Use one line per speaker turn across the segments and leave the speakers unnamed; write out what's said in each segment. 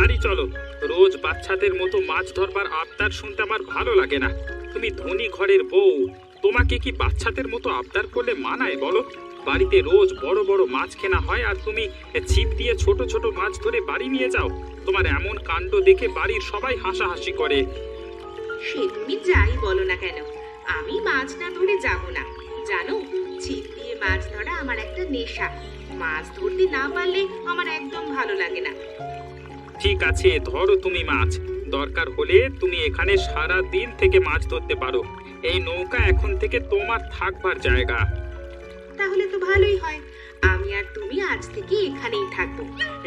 বাড়ি চলো। রোজ বাচ্চাদের মতো মাছ ধরবার আবদার শুনতে আমার ভালো লাগে না। তুমি ধনী ঘরের বউ, তোমাকে কি বাচ্চাদের মতো আবদার করলে মানায় বলো? বাড়িতে রোজ বড় বড় মাছ কেনা হয় আর তুমি ছিপ দিয়ে ছোট ছোট মাছ ধরে বাড়ি নিয়ে যাও। তোমার এমন কাণ্ড দেখে বাড়ির সবাই হাসাহাসি করে।
সে তুমি যাই বলো না কেন, আমি মাছ না ধরে যাব না। জানো, ছিপ দিয়ে মাছ ধরা আমার একটা নেশা। মাছ ধরতে না পারলে আমার একদম ভালো লাগে না।
ঠিক আছে, ধরো তুমি মাছ। দরকার হলে তুমি এখানে সারা দিন থেকে মাছ ধরতে পারো। এই নৌকা এখন থেকে তোমার থাকবার জায়গা।
তাহলে তো ভালোই হয়। আমি আর তুমি আজ থেকে এখানেই থাকবো।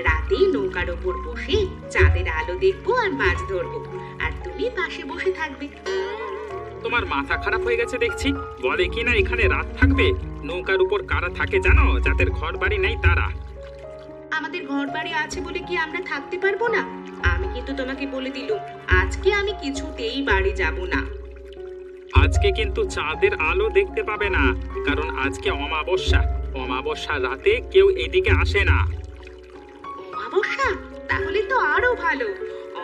রাতে নৌকার ওপর বসে চাঁদের আলো দেখবো আর মাছ ধরবো, আর তুমি পাশে বসে থাকবে।
তোমার মাথা খারাপ হয়ে গেছে দেখছি। বলে কি না এখানে রাত থাকবে? নৌকার উপর কারা থাকে জানো? যাদের ঘর বাড়ি নেই তারা।
আমাদের ঘর বাড়ি আছে বলে কি আমরা থাকতে পারবো না? আমি কিন্তু তোমাকে বলে দিলুম, আজকে আমি কিছুতেই বাড়ি যাব না।
আজকে কিন্তু চাঁদের আলো দেখতে পাবে না, কারণ আজকে অমাবস্যা। অমাবস্যা রাতে কেউ এদিকে আসে না।
অমাবস্যা? তাহলে তো আরো ভালো।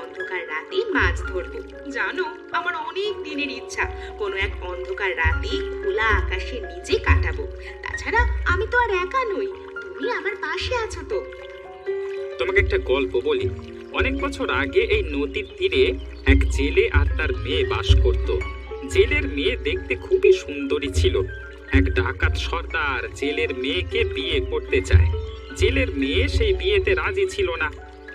অন্ধকার রাতে মাছ ধরবো। জানো, আমার অনেক দিনের ইচ্ছা কোনো এক অন্ধকার রাতে খোলা আকাশের নিচে কাটাবো। তাছাড়া আমি তো আর একা নই, তুমি আমার পাশে আছো তো।
তোমাকে একটা গল্প বলি। অনেক বছর আগে এই নদীর তীরে এক জেলে আর তার মেয়ে বাস করত। জেলের মেয়ে দেখতে খুবই সুন্দরী ছিল। এক ডাকাত সর্দার জেলের মেয়েকে বিয়ে করতে চায়। জেলের মেয়ে সেই বিয়েতে রাজি ছিল না।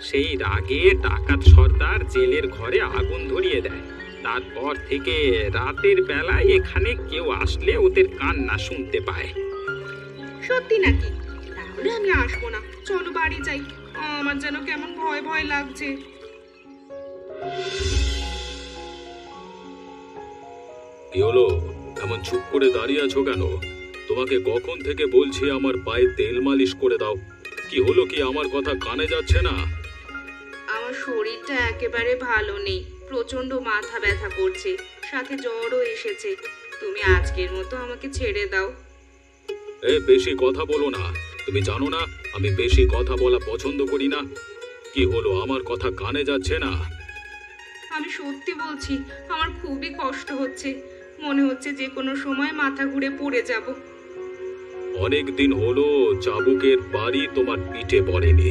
সেই রাগে ডাকাত সর্দার জেলের ঘরে আগুন ধরিয়ে দেয়। তারপর থেকে রাতের বেলায় এখানে কেউ আসলে ওদের কান্না শুনতে পায়।
সত্যি নাকি? তাহলে আমি আসবো না, চলো বাড়ি যাই। আমার যেন কেমন ভয় ভয় লাগছে।
কি হলো? এমন চুপ করে দাঁড়িয়ে আছো কেন? তোমাকে কখন থেকে বলছি আমার পায়ে তেল মালিশ করে দাও। কি হলো? কি আমার কথা কানে যাচ্ছে না?
আমার শরীরটা একেবারে ভালো নেই, প্রচন্ড মাথা ব্যথা করছে, সাথে জ্বরও এসেছে। তুমি আজকের মতো আমাকে ছেড়ে দাও।
বেশি কথা বলো না। তুমি জানো না আমি বেশি কথা বলা পছন্দ করি না। কি হলো? আমার কথা কানে যাচ্ছে না?
আমি সত্যি বলছি, আমার খুবই কষ্ট হচ্ছে। মনে হচ্ছে যে কোনো সময় মাথা ঘুরে পড়ে যাব।
অনেক দিন হলো চাবুকের বাড়ি তোমার পিঠে পড়েনি।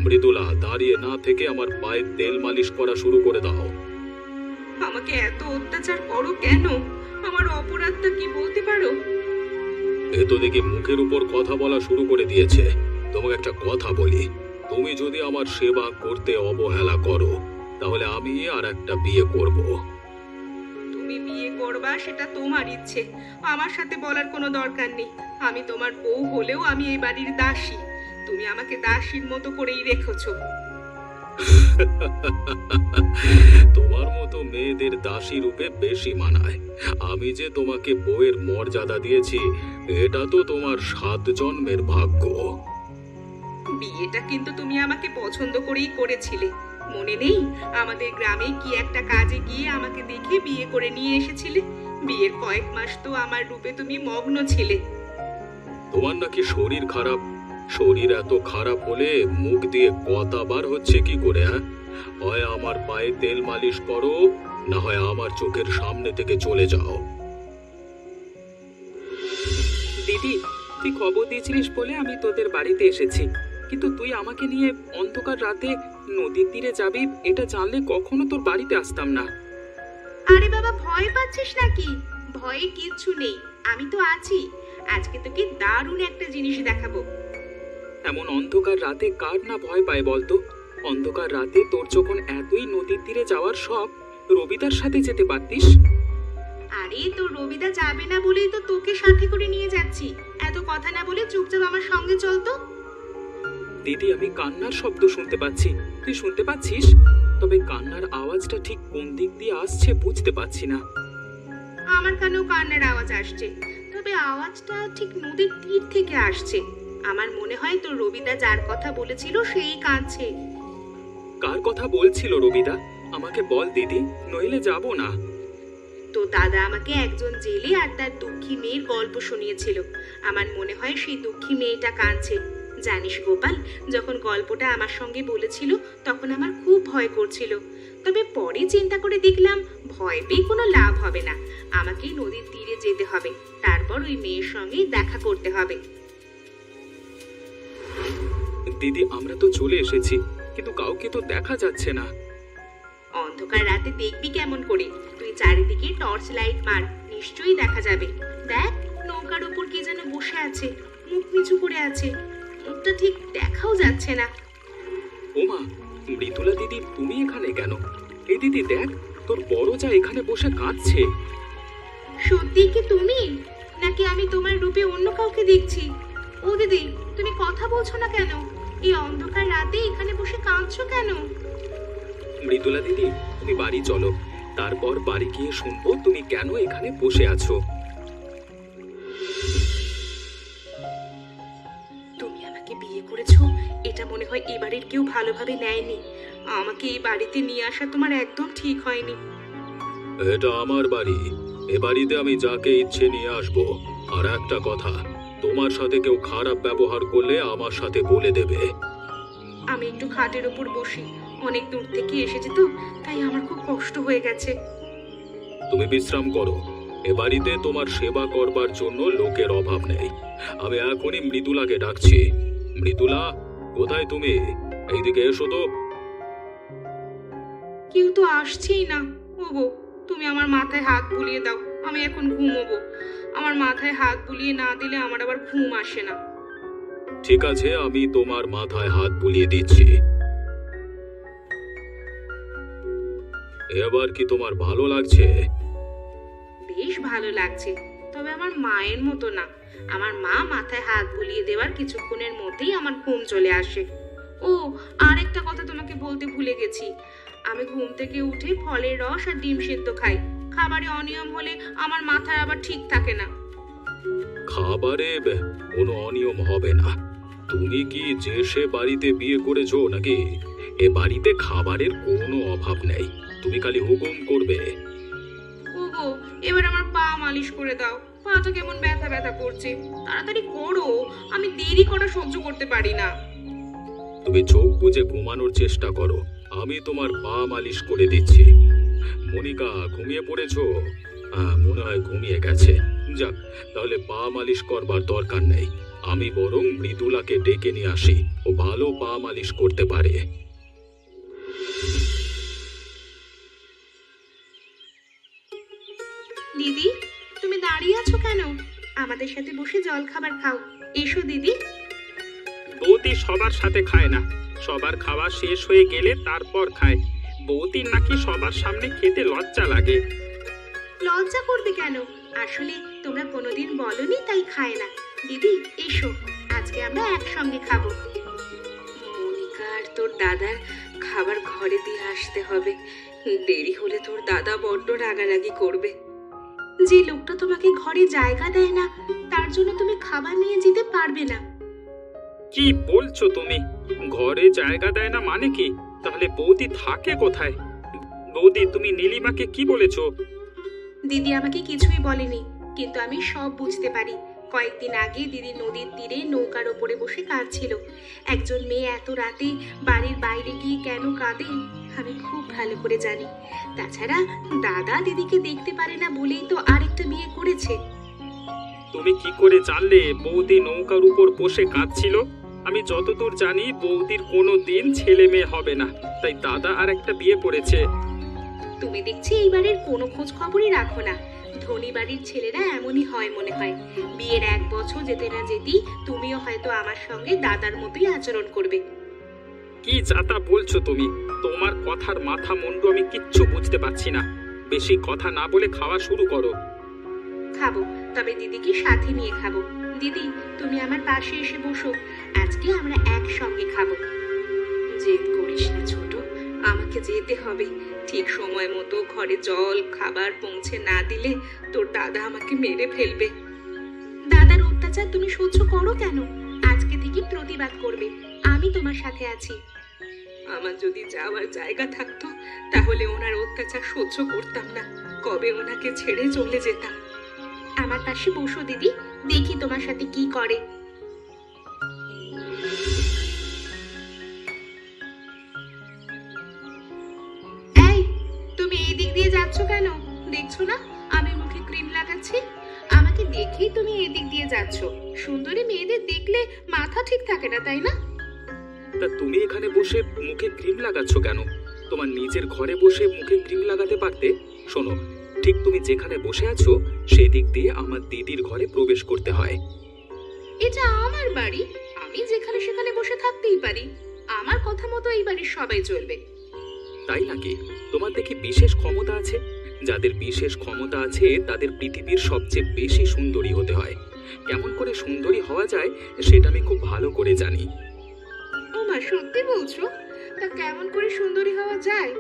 মৃদুলা, দাঁড়িয়ে না থেকে আমার পায়ে তেল মালিশ করা শুরু করে দাও।
আমাকে এত অত্যাচার করো কেন? আমার অপরাধটা কি বলতে পারো?
এ তো দেখি মুখের উপর কথা বলা শুরু করে দিয়েছে। তোমাকে একটা কথা বলি, তুমি যদি আমার সেবা করতে অবহেলা করো তাহলে আমি আর একটা বিয়ে করব।
তুমি বিয়ে করবা সেটা তোমার ইচ্ছে, আমার সাথে বলার কোনো দরকার নেই। আমি তোমার বউ হলেও আমি এই বাড়ির দাসী। তুমি আমাকে দাসীর মতো করেই রেখেছো।
তোমার মতো মেয়েদের দাসী রূপে বেশি মানায়। আমি যে তোমাকে বউয়ের মর্যাদা দিয়েছি, এটা তো তোমার 7 জন্মের ভাগ্য।
বিয়েটা কিন্তু তুমি আমাকে পছন্দ করেই করেছিলে। মনে নেই আমাদের গ্রামে কি একটা কাজে গিয়ে আমাকে দেখে বিয়ে করে নিয়ে এসেছিলে? বিয়ের কয়েক মাস তো আমার রূপে তুমি মগ্ন ছিলে।
তোমার নাকি শরীর খারাপ। শরীর এত খারাপ হলে মুখ দিয়ে কথা বার হচ্ছে কি করে? হয় আমার পায়ে তেল মালিশ করো, না হয় আমার চোখের সামনে থেকে চলে যাও।
দিদি, তুই খবর দিয়েছিলিস বলে আমি তোদের বাড়িতে এসেছি, কিন্তু তুই আমাকে নিয়ে অন্ধকার রাতে নদীর তীরে যাবি এটা জানলে কখনো তোর বাড়িতে আসতাম না।
আরে বাবা, ভয় পাচ্ছিস নাকি? ভয়ে কিচ্ছু নেই, আমি তো আছি। আজকে তোকে দারুণ একটা জিনিস দেখাবো।
এমন অন্ধকার রাতে কার না ভয় পায় বলতো? অন্ধকার রাতে তোর যখন এতই নদীর তীরে যাওয়ার শখ, রবিদার সাথে যেতে পারতিস।
আরে তো রবিদা যাবে না বলেই তো তোকে সাথে করে নিয়ে যাচ্ছি। এত কথা না বলে চুপচাপ আমার সঙ্গে চল তো।
দিদি, আমি কান্নার শব্দ শুনতে পাচ্ছি। তুই শুনতে পাচ্ছিস? তবে কান্নার আওয়াজটা ঠিক কোন দিক দিয়ে আসছে বুঝতে পারছি না।
আমার কানেও কান্নার আওয়াজ আসছে, তবে আওয়াজটা ঠিক নদীর তীর থেকে আসছে। আমার মনে হয় তো রবিদা যার কথা বলেছিল সেই কাঁদছে।
কার কথা বলছিল রবিদা? আমাকে বল দিদি, নইলে যাব না।
তো দাদা আমাকে একজন জেলে আর তার দুঃখী মেয়ের গল্প শুনিয়েছিল। আমার মনে হয় সেই দুঃখী মেয়েটা কাঁদছে। জানিস গোপাল, যখন গল্পটা আমার সঙ্গে বলেছিল তখন আমার খুব ভয় করছিল, তবে পরে চিন্তা করে দেখলাম ভয় পেয়ে কোনো লাভ হবে না। আমাকে নদীর তীরে যেতে হবে, তারপর ওই মেয়ের সঙ্গে দেখা করতে হবে।
দিদি, আমরা তো চলে এসেছি, কিন্তু কাউকে তো দেখা যাচ্ছে না।
অন্ধকার রাতে দেখবি কেমন করে? তুই চারিদিকে টর্চ লাইট মার, নিশ্চয়ই দেখা যাবে। দেখ, নৌকার উপর কে যেন বসে আছে, মুখ নিচু করে আছে, মুখটা ঠিক দেখাও যাচ্ছে না।
ওমা, মৃদুলা দিদি, তুমি এখানে কেন? এই দিদি দেখ, তোর বড় যা এখানে বসে কাঁদছে।
সত্যি কি তুমি, নাকি আমি তোমার রূপে অন্য কাউকে দেখছি? ও দিদি, তুমি কথা বলছো না কেন? এই অন্ধকার রাতে এখানে বসে কাঁদছো কেন?
মৃদুলা দিদি, তুমি বাড়ি চলো, তারপর বাড়ি গিয়ে শুনবো তুমি কেন এখানে বসে আছো।
তুমি আমাকে বিয়ে করেছো, এটা মনে হয় এ বাড়ির কেউ ভালোভাবে নেয়নি। আমাকে এই বাড়িতে নিয়ে আসা তোমার একদম ঠিক হয়নি।
এটা আমার বাড়ি, এ বাড়িতে আমি যাকে ইচ্ছে নিয়ে আসবো। আর একটা কথা, তোমার সাথে কেউ খারাপ ব্যবহার করলে আমার সাথে বলে দেবে।
আমি একটু খাটের ওপর বসি, অনেক দূর থেকে এসেছি তো, তাই আমার খুব কষ্ট হয়ে গেছে।
তুমি বিশ্রাম করো, এ বাড়িতে তোমার সেবা করবার জন্য লোকের অভাব নেই। আমি এখনই মৃদুলাকে ডাকছি। মৃদুলা, কোথায় তুমি? এইদিকে এসো তো।
কেউ তো আসছেই না। ওগো, তুমি আমার মাথায় হাত বুলিয়ে দাও, আমি এখন ঘুমোবো। আমার মাথায় হাত বুলিয়ে না দিলে আমার আবার ঘুম আসে না।
ঠিক আছে, আমি তোমার মাথায় হাত বুলিয়ে দিচ্ছি। এবার কি তোমার ভালো লাগছে?
বেশ ভালো লাগছে, তবে আমার মায়ের মতো না। আমার মা মাথায় হাত বুলিয়ে দেওয়ার কিছুক্ষণের মধ্যেই আমার ঘুম চলে আসে। ও, আর একটা কথা তোমাকে বলতে ভুলে গেছি। আমি ঘুম থেকে উঠে ফলের রস আর ডিম সেদ্ধ খাই। খাবারে অনিয়ম হলে আমার মাথায় আবার ঠিক থাকে না।
খাবারে কোনো অনিয়ম হবে না। তুমি কি যে সে বাড়িতে বিয়ে করেছো নাকি? এ বাড়িতে খাবারের কোনো অভাব নেই, তুমি খালি হুকুম করবে।
ওগো, এবার আমার পা মালিশ করে দাও, পাটা কেমন ব্যথা ব্যথা করছে। তাড়াতাড়ি করো, আমি দেরি করা সহ্য করতে পারি না।
তুমি চোখ বুজে ঘুমানোর চেষ্টা করো, আমি তোমার পা মালিশ করে দিচ্ছি। মনিকা, ঘুমিয়ে পড়েছো? মনে হয় ঘুমিয়ে গেছে। যাক, তাহলে পা মালিশ করবার দরকার নেই। আমি বরং মৃদুলাকে ডেকে নিয়ে আসি, ও ভালো পা মালিশ করতে পারে।
দিদি, তুমি দাঁড়িয়ে আছো কেন? আমাদের সাথে বসে জল খাবার খাও। এসো দিদি।
বৌদি সবার সাথে খায় না, সবার খাওয়া শেষ হয়ে গেলে তারপর খায়। বৌদির নাকি সবার সামনে খেতে লজ্জা লাগে।
লজ্জা করবে কেন? আসলে তোমরা কোনোদিন বলনি তাই খায় না। দিদি এসো, আজকে আমরা একসঙ্গে খাবো। মনিকা আর তোর দাদার খাবার ঘরে দিয়ে আসতে হবে, দেরি হলে তোর দাদা বড্ড রাগারাগি করবে। যে লোকটা তোমাকে ঘরে জায়গা দেয় না, তার জন্য তুমি খাবার নিয়ে যেতে পারবে না।
কি বলছো তুমি? ঘরে জায়গা দেয় না মানে কি? তাহলে বৌদি থাকে কোথায়? বৌদি, তুমি নীলিমাকে কি বলেছো?
দিদি আমাকে কিছুই বলেনি, কিন্তু আমি সব বুঝতে পারি। কয়েকদিন আগে দিদি নদীর তীরে নৌকার ওপরে বসে কাঁদছিল। একজন মেয়ে এত রাতে বাড়ির বাইরে গিয়ে কেন কাঁদে আমি খুব ভালো করে জানি। তাছাড়া দাদা দিদিকে দেখতে পারে না বলেই তো আরেকটা বিয়ে করেছে।
তুমি কি করে জানলে বৌদি নৌকার উপর বসে কাঁদছিল? আমি যতদূর জানি বৌদির কোনো দিন ছেলে মেয়ে হবে না, তাই দাদা আর একটা বিয়ে করেছে।
তুমি দেখছি এই বাড়ির কোনো খোঁজ খবরই রাখো না। ধনী বাড়ির ছেলেরা এমনই হয় মনে হয়। বিয়ের 1 বছর যেতে না যেতেই তুমিও হয়তো আমার সঙ্গে দাদার মতোই আচরণ করবে।
কি যাতা বলছো তুমি? তোমার কথার মাথা মুন্ডু আমি কিচ্ছু বুঝতে পারছি না। বেশি কথা না বলে খাওয়া শুরু করো।
খাবো, তবে দিদিকে সাথে নিয়ে খাবো। দিদি, তুমি আমার পাশে এসে বসো, আজকে আমরা একসঙ্গে খাবো। জেদ করিস না ছোট, আমাকে যেতে হবে। ঠিক সময় মতো ঘরে জল খাবার পৌঁছে না দিলে তোর দাদা আমাকে মেরে ফেলবে। দাদার অত্যাচার তুমি সহ্য করো কেন? আজকে থেকে প্রতিবাদ করবে, আমি তোমার সাথে আছি। আমার যদি যাওয়ার জায়গা থাকতো তাহলে ওনার অত্যাচার সহ্য করতাম না, কবে ওনাকে ছেড়ে চলে যেতাম। আমার পাশে বসো দিদি, দেখি তোমার সাথে কি করে। দেখছো না আমি মুখে ক্রিম লাগাচ্ছি? আমাকে দেখেই তুমি এদিক দিয়ে যাচ্ছ। সুন্দরী মেয়েদের দেখলে মাথা ঠিক থাকে না, তাই না?
তা তুমি এখানে বসে মুখে ক্রিম লাগাচ্ছ কেন? তোমার নিজের ঘরে বসে মুখে ক্রিম লাগাতে পারতে। শোনো, ঠিক তুমি যেখানে বসে আছো সেই দিক দিয়ে আমার দিদির ঘরে প্রবেশ করতে হয়।
এটা আমার বাড়ি, আমি যেখানে সেখানে বসে থাকতেই পারি। আমার কথা মতো এই বাড়ির সবাই চলবে।
তাই নাকি? তোমার দেখি বিশেষ ক্ষমতা আছে। যাদের বিশেষ ক্ষমতা আছে তাদের পৃথিবীর সবচেয়ে বেশি সুন্দরী হতে হয়। কেমন করে সুন্দরী হওয়া যায় সেটা আমি খুব ভালো করে জানি।
ও মা, সত্যি বলছো? তা কেমন করে সুন্দরী হওয়া যায়?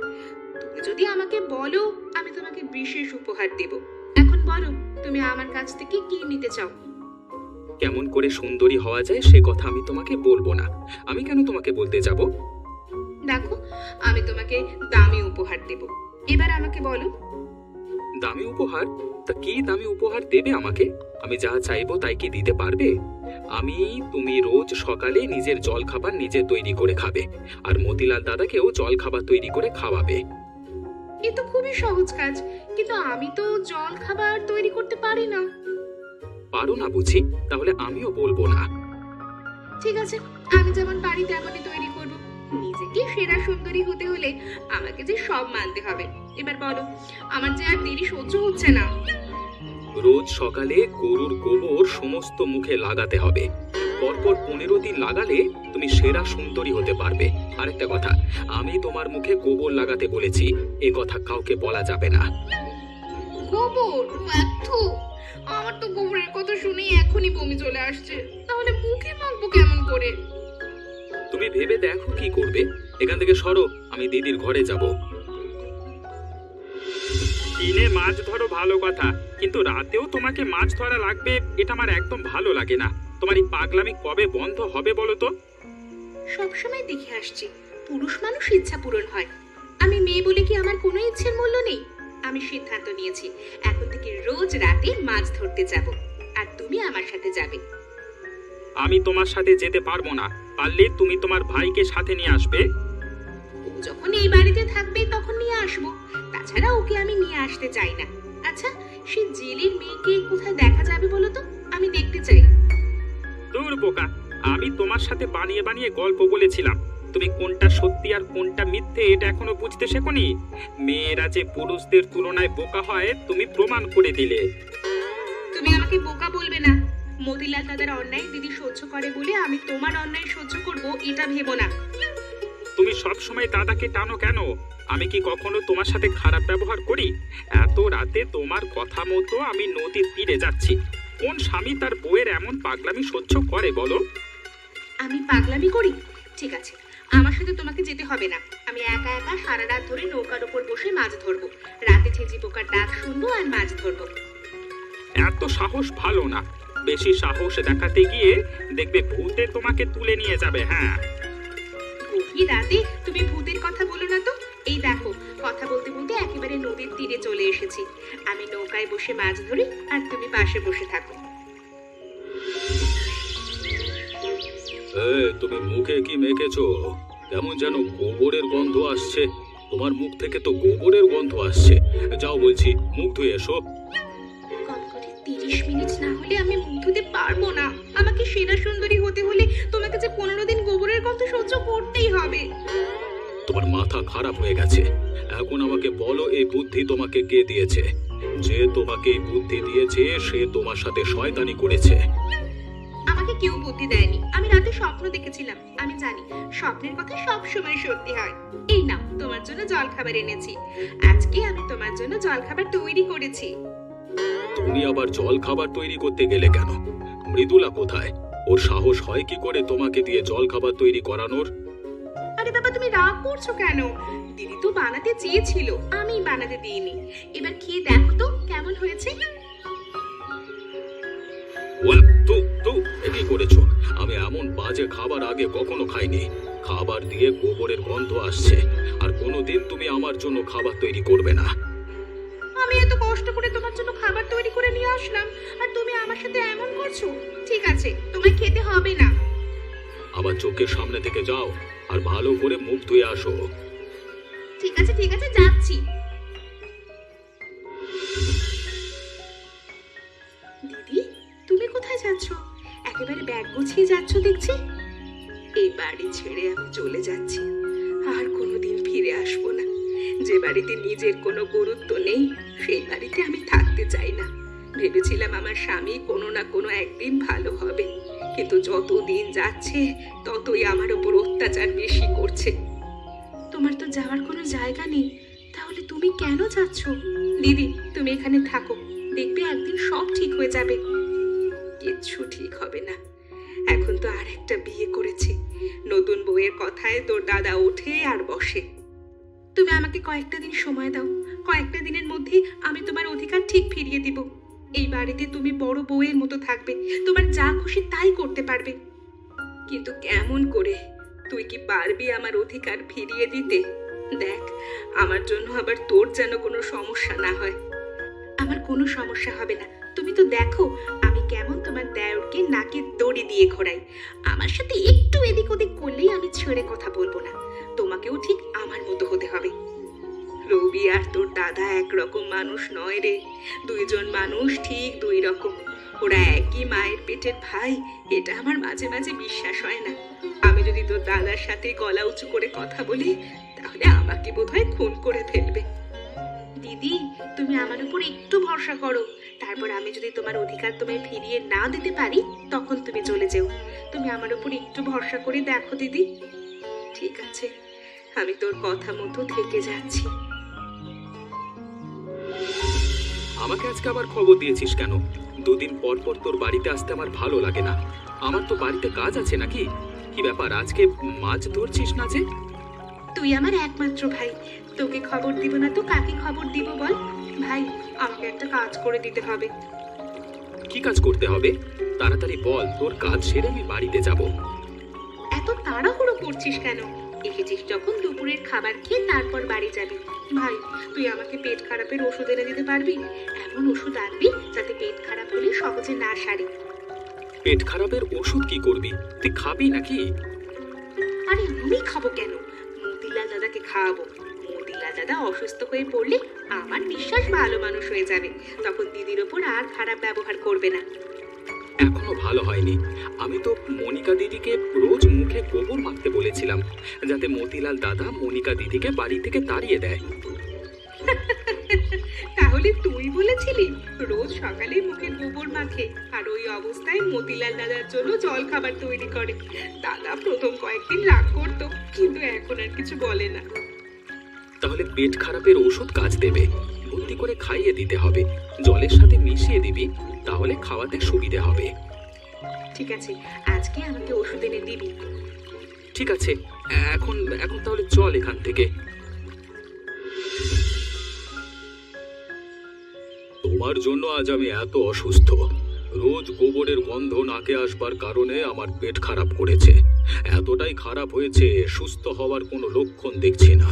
তুমি যদি আমাকে বলো আমি তোমাকে বিশেষ উপহার দেব। এখন বলো তুমি আমার কাছ থেকে কি নিতে চাও?
কেমন করে সুন্দরী হওয়া যায় সে কথা আমি তোমাকে বলবো না। আমি কেন তোমাকে বলতে যাব?
দেখো, আমি তোমাকে দামি উপহার দেব। এবার আমাকে বলো।
দামি উপহার? তা কি দামি উপহার দেবে আমাকে? আমি যা চাইবো তাই কি দিতে পারবে? তুমি রোজ সকালে নিজের জল খাবার নিজে তৈরি করে খাবে, আর মতিলাল দাদাকেও জল খাবার তৈরি করে খাওয়াবে।
এ তো খুবই সহজ কাজ, কিন্তু আমি তো জল খাবার তৈরি করতে পারি না।
পারো না বুঝি? তাহলে আমিও বলবো না।
ঠিক আছে, আমি যেমন পারি তেমনই তৈরি করব। নিজেকে সেরা সুন্দরী হতে হলে আমাকে যে সব মানতে হবে। এবার বলো, আমার যে আর দেরি সহ্য হচ্ছে না।
রোজ সকালে গরুর গোবর সমস্ত মুখে লাগাতে হবে। পরপর 15 দিন লাগালে তুমি সেরা সুন্দরী হতে পারবে। আরেকটা কথা, আমি তোমার মুখে গোবর লাগাতে বলেছি, এ কথা কাউকে বলা যাবে না।
গোবর? থু, আমার তো গোবরের কথা শুনেই এখনই বমি চলে আসছে। তাহলে মুখে মাখবো কেমন করে?
তুমি ভেবে দেখো কি করবে। এখান থেকে সরো, আমি দিদির ঘরে যাব। দিনে মাছ ধরো ভালো কথা, কিন্তু রাতেও তোমাকে মাছ ধরা লাগবে এটা আমার একদম ভালো লাগে না। তোমার এই পাগলামি কবে বন্ধ হবে বলো তো?
সবসময় দেখে আসছি পুরুষ মানুষ ইচ্ছা পূরণ হয়। আমি মেয়ে বলে কি আমার কোনো ইচ্ছের মূল্য নেই? আমি সিদ্ধান্ত নিয়েছি, এখন থেকে রোজ রাতে মাছ ধরতে যাব, আর তুমি আমার সাথে যাবে।
আমি তোমার সাথে যেতে পারবো না। পারলে তুমি তোমার ভাইকে সাথে নিয়ে আসবে।
ও যখন এই বাড়িতে থাকবে তখন নিয়ে আসবো, তাছাড়া ওকে আমি নিয়ে আসতে চাই না। আচ্ছা, সে জেলের মেয়েকে কোথায় দেখা যাবে বলো তো? আমি দেখতে চাই।
দূর বোকা, আমি তোমার সাথে বানিয়ে বানিয়ে গল্প বলেছিলাম। তুমি কোনটা সত্যি আর কোনটা মিথ্যে এটা এখনো বুঝতে শেখোনি। মেয়েরা যে পুরুষদের তুলনায় বোকা হয় তুমি প্রমাণ করে দিলে।
তুমি আমাকে বোকা বলবে না। মতিলাল দাদার অন্যায় দিদি সহ্য করে বলে আমি তোমার অন্যায় সহ্য করব এটা ভেবো না।
তুমি সব সময় দাদাকে টানো কেন? আমি কি কখনো তোমার সাথে খারাপ ব্যবহার করি? এত রাতে তোমার কথা মতো আমি নদীর তীরে যাচ্ছি। কোন স্বামী তার বউয়ের এমন পাগলামি সহ্য করে বলো?
আমি পাগলামি করি? ঠিক আছে, আমার সাথে তোমাকে যেতে হবে না। আমি একা একা সারা রাত ধরে নৌকার উপর বসে মাছ ধরবো। রাতে ছেঁচি পোকার ডাক শুনবো আর মাছ ধরবো।
এত সাহস ভালো না। বেশি সাহস দেখাতে গিয়ে দেখবে ভূতে তোমাকে তুলে নিয়ে যাবে। হ্যাঁ,
গভীর রাতে তুমি ভূতের কথা বলো না তো। এই দেখো, কথা বলতে বলতে একেবারে নদীর তীরে চলে এসেছি। আমি নৌকায় বসে মাছ ধরি আর তুমি পাশে বসে থাকো।
তুমি মুখে কি মেখেছো? কেমন যেন গোবরের গন্ধ আসছে। তোমার মুখ থেকে তো গোবরের গন্ধ আসছে। যাও বলছি, মুখ ধুয়ে এসো।
কমকরে 30 মিনিট না হলে আমি মুখ ধুতে পারবো না। আমাকে সেরা সুন্দরী হতে হলে তোমাকে যে 15 দিন গোবরের গন্ধ সহ্য করতেই হবে।
তোমার মাথা খারাপ হয়ে গেছে। এখন আমাকে বলো, এই বুদ্ধি তোমাকে কে দিয়েছে? যে তোমাকে এই বুদ্ধি দিয়েছে সে তোমার সাথে শয়তানি করেছে।
আমাকে কেউ বুদ্ধি দেয়নি। আমি রাতে স্বপ্ন দেখেছিলাম। আমি জানি স্বপ্নের কথা সব সময় সত্যি হয়। এই নাও, তোমার জন্য জলখাবার এনেছি। আজকে আমি তোমার জন্য জলখাবার তৈরি করেছি।
তুমি আবার জল খাবার তৈরি করতে গেলে কেন? মৃদুলা কোথায়? ওর সাহস হয় কি করে তোমাকে দিয়ে জল খাবার তৈরি করানোর?
আরে বাবা, তুমি রাগ করছো কেন? দিদি তো বানাতে চেয়েছিল, আমি বানাতে দিইনি। এবার খেয়ে দেখো তো কেমন হয়েছে।
কি করেছো? আমি এমন বাজে খাবার আগে কখনো খাইনি। খাবার দিয়ে গোবরের গন্ধ আসছে, আর কোনোদিন তুমি আমার জন্য খাবার তৈরি করবে না।
আমি এত কষ্ট করে তোমার জন্য খাবার তৈরি করে নিয়ে আসলাম, আর তুমি আমার সাথে এমন করছো? ঠিক আছে, তোমায় খেতে হবে না।
আবার চোখের সামনে থেকে যাও, আর ভালো করে মুখ ধুয়ে আসো।
ঠিক আছে, যাচ্ছি। কোথায় যাচ্ছ? একেবারে ব্যাগ গুছিয়ে যাচ্ছ দেখছি। এই বাড়ি ছেড়ে আমি চলে যাচ্ছি, আর কোনোদিন ফিরে আসবো না। যে বাড়িতে নিজের কোনো গুরুত্ব নেই সেই বাড়িতে আমি থাকতে চাই না। ভেবেছিলাম আমার স্বামী কোনো না কোনো একদিন ভালো হবে, কিন্তু যত দিন যাচ্ছে ততই আমার ওপর অত্যাচার বেশি করছে। তোমার তো যাওয়ার কোনো জায়গা নেই, তাহলে তুমি কেন যাচ্ছ? দিদি, তুমি এখানে থাকো, দেখবে একদিন সব ঠিক হয়ে যাবে। কিচ্ছু ঠিক হবে না। এখন তো আর একটা বিয়ে করেছি, নতুন বউয়ের কথায় তোর দাদা ওঠে আর বসে। তুমি আমাকে কয়েকটা দিন সময় দাও, কয়েকটা দিনের মধ্যে আমি তোমার অধিকার ঠিক ফিরিয়ে দিব। এই বাড়িতে তুমি বড় বউয়ের মতো থাকবে, তোমার যা খুশি তাই করতে পারবে। কিন্তু কেমন করে? তুই কি পারবি আমার অধিকার ফিরিয়ে দিতে? দেখ, আমার জন্য আবার তোর যেন কোনো সমস্যা না হয়। আমার কোনো সমস্যা হবে না। তুমি তো দেখো আমি কেমন তোমার দেওরকে নাকে দড়ি দিয়ে ঘোরাই। আমার সাথে একটু এদিক ওদিক করলেই আমি ছেড়ে কথা বলবো না। তোমাকেও ঠিক আমার মতো হতে হবে। রবি আর তোর দাদা একরকম মানুষ নয় রে, দুইজন মানুষ ঠিক দুই রকম। ওরা একই মায়ের পেটের ভাই, এটা আমার মাঝে মাঝে বিশ্বাস হয় না। আমি যদি তোর দাদার সাথে গলা উঁচু করে কথা বলি তাহলে আমাকে বোধহয় খুন করে ফেলবে। দিদি, তুমি আমার উপর একটু ভরসা করো, তারপর আমি যদি তোমার অধিকার তোমায় ফিরিয়ে না দিতে পারি তখন তুমি চলে যেও। তুমি আমার উপর একটু ভরসা করে দেখো দিদি। ঠিক আছে, আমি তোর কথা মতো থেকে যাচ্ছি।
আমাকে আজকে আবার খবর দিয়েছিস কেন? দুদিন পর পর তোর বাড়িতে আসতে আমার ভালো লাগে না। আমার তো বাড়িতে কাজ আছে নাকি? কি ব্যাপার, আজকে মাছ ধরছিস না যে?
তুই আমার একমাত্র ভাই, তোকে খবর দিব না তো কাকে খবর দিব বল? ভাই, আমাকে একটা কাজ করে দিতে হবে।
কি কাজ করতে হবে? তাড়াতাড়ি বল, তোর কাজ সেরে আমি বাড়িতে যাব।
এত তাড়াহুড়ো করছিস কেন? এসেছিস যখন দুপুরের খাবার খেয়ে তারপর বাড়ি যাবি। ভাই, তুই আমাকে পেট খারাপের ওষুধ এনে দিতে পারবি? এমন ওষুধ আনবি যাতে পেট খারাপ হলে সহজে না সারে।
পেট খারাপের ওষুধ কি করবি? তুই খাবি নাকি?
আরে আমি খাবো কেন? মতিলাল দাদাকে খাওয়াবো। মতিলাল দাদা অসুস্থ হয়ে পড়লে আমার বিশ্বাস ভালো মানুষ হয়ে যাবে, তখন দিদির ওপর আর খারাপ ব্যবহার করবে না।
এখনো ভালো হয়নি। আমি তো মনিকা দিদিকে রোজ মুখে গোবর মাখতে বলেছিলাম, যাতে মতিলাল দাদা মনিকা দিদিকে বাড়ি থেকে তাড়িয়ে দেয়।
তাহলে তুই বলেছিলি রোজ সকালে মুখে গোবর মাখে আর ওই অবস্থায় মতিলাল দাদার জন্য জল খাবার তৈরি করে। দাদা প্রথম কয়েকদিন রাগ করতো, কিন্তু এখন আর কিছু বলে না।
তাহলে পেট খারাপের ওষুধ কাজ দেবে। বুদ্ধি করে খাইয়ে দিতে হবে, জলের সাথে মিশিয়ে দিবি, তাহলে খাওয়াতে সুবিধে হবে।
ঠিক আছে, আজকে আমাকে ওষুধ এনে দিবি।
ঠিক আছে, এখন এখন তাহলে চল এখান থেকে।
তোমার জন্য আজ আমি এত অসুস্থ। রোজ গোবরের গন্ধ নাকে আসবার কারণে আমার পেট খারাপ করেছে। এতটাই খারাপ হয়েছে, সুস্থ হওয়ার কোনো লক্ষণ দেখছি না।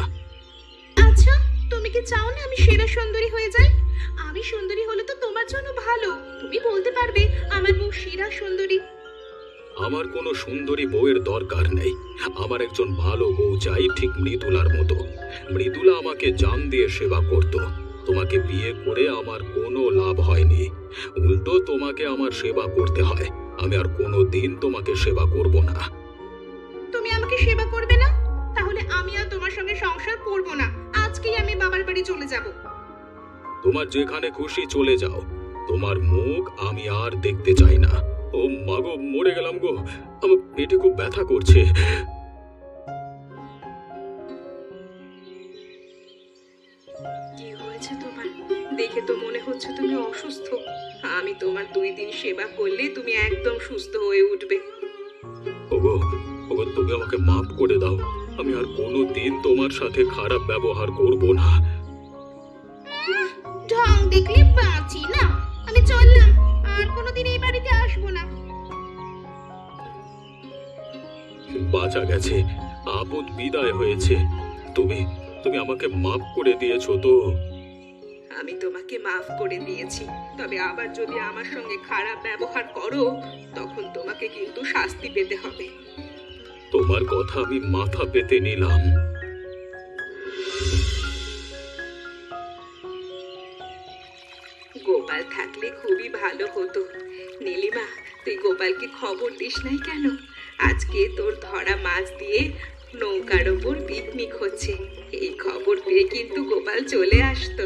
আচ্ছা, তুমি কি চাও না আমি সেরা সুন্দরী হয়ে যাই? আমি সুন্দরী হলে তো তোমার জন্য ভালো। তুমি বলতে পারবে আমার বউ সেরা সুন্দরী।
আমার কোনো সুন্দরী বউয়ের দরকার নেই। আমার একজন ভালো বউ চাই, ঠিক মৃদুলার মতো। মৃদুলা আমাকে জান দিয়ে সেবা করত। তোমাকে বিয়ে করে আমার কোনো লাভ হয়নি, উল্টো তোমাকে আমার সেবা করতে হয়। আমি আর কোনো দিন তোমাকে সেবা করব না।
তুমি আমাকে সেবা করবে না? তাহলে আমি আর তোমার সঙ্গে সংসার করব না। আজকেই আমি বাবার বাড়ি চলে যাব।
তোমার যেখানে খুশি চলে যাও, তোমার মুখ আমি আর দেখতে চাই না। ও মাগো, মরে গেলাম গো, আমার পেটে খুব ব্যথা করছে।
কি হয়েছে তোমার? দেখে তো মনে হচ্ছে তুমি অসুস্থ। আমি তোমার 2 দিন সেবা করলে তুমি একদম সুস্থ হয়ে উঠবে।
ওগো, ওগো, তুমি আমাকে মাফ করে দাও। আমি আর কোনো দিন তোমার সাথে খারাপ ব্যবহার করব না।
ঢং দেখলে বাঁচি না। আমি চললাম, আর কোনোদিন এই বাড়িতে আসবো না।
বাঁচা গেছে, আপদ বিদায় হয়েছে। তুমি তুমি আমাকে মাফ করে দিয়েছো তো?
আমি তোমাকে মাফ করে দিয়েছি, তবে আবার যদি আমার সঙ্গে খারাপ ব্যবহার করো তখন তোমাকে কিন্তু শাস্তি পেতে হবে।
তোমার কথা আমি মাথা পেতে নিলাম।
গোপাল গোপাল থাকলে খুবই ভালো হতো। নীলিমা, তুই গোপালকে খবর দিস নাই কেন? আজকে তোর ধরা মাছ দিয়ে নৌকার ওপর পিকনিক হচ্ছে। এই খবর পেয়ে কিন্তু গোপাল চলে আসতো।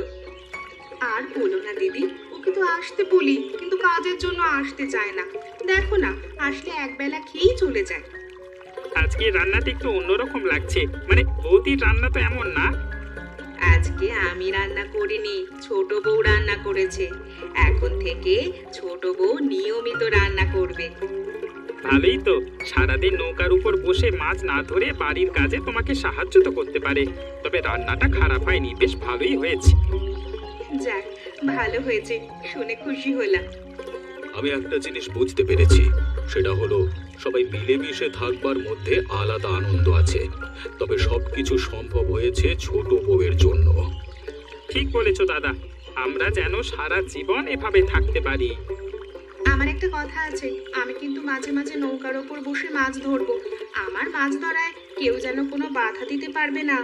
আর বলো না দিদি, ওকে তো আসতে বলি, কিন্তু কাজের জন্য আসতে চায় না। দেখো না, আসলে একবেলা খেয়েই চলে যায়।
আজকে রান্নাটা একটু অন্যরকম লাগছে, মানে বৌদির রান্না তো এমন না।
আজকে আমি রান্না করিনি, ছোট বউ রান্না করেছে। এখন থেকে ছোট বউ নিয়মিত রান্না করবে।
ভালোই তো, সারাদিন নৌকার উপর বসে মাছ না ধরে বাড়ির কাজে তোমাকে সাহায্য তো করতে পারে। তবে রান্নাটা খারাপ হয়নি, বেশ ভালোই হয়েছে।
যাক, ভালো হয়েছে, শুনে খুশি হলাম।
আমি একটা জিনিস বুঝতে পেরেছি, সেটা হলো সবাই মিলেমিশে থাকবার মধ্যে আলাদা আনন্দ আছে। তবে সবকিছু সম্ভব হয়েছে ছোট বউয়ের জন্য।
ঠিক বলেছো দাদা, আমরা যেন সারা জীবন এভাবে থাকতে পারি।
আমার একটা কথা আছে, আমি কিন্তু মাঝে মাঝে নৌকার ওপর বসে মাছ ধরবো। আমার মাছ ধরায় কেউ যেন কোনো বাধা দিতে পারবে না।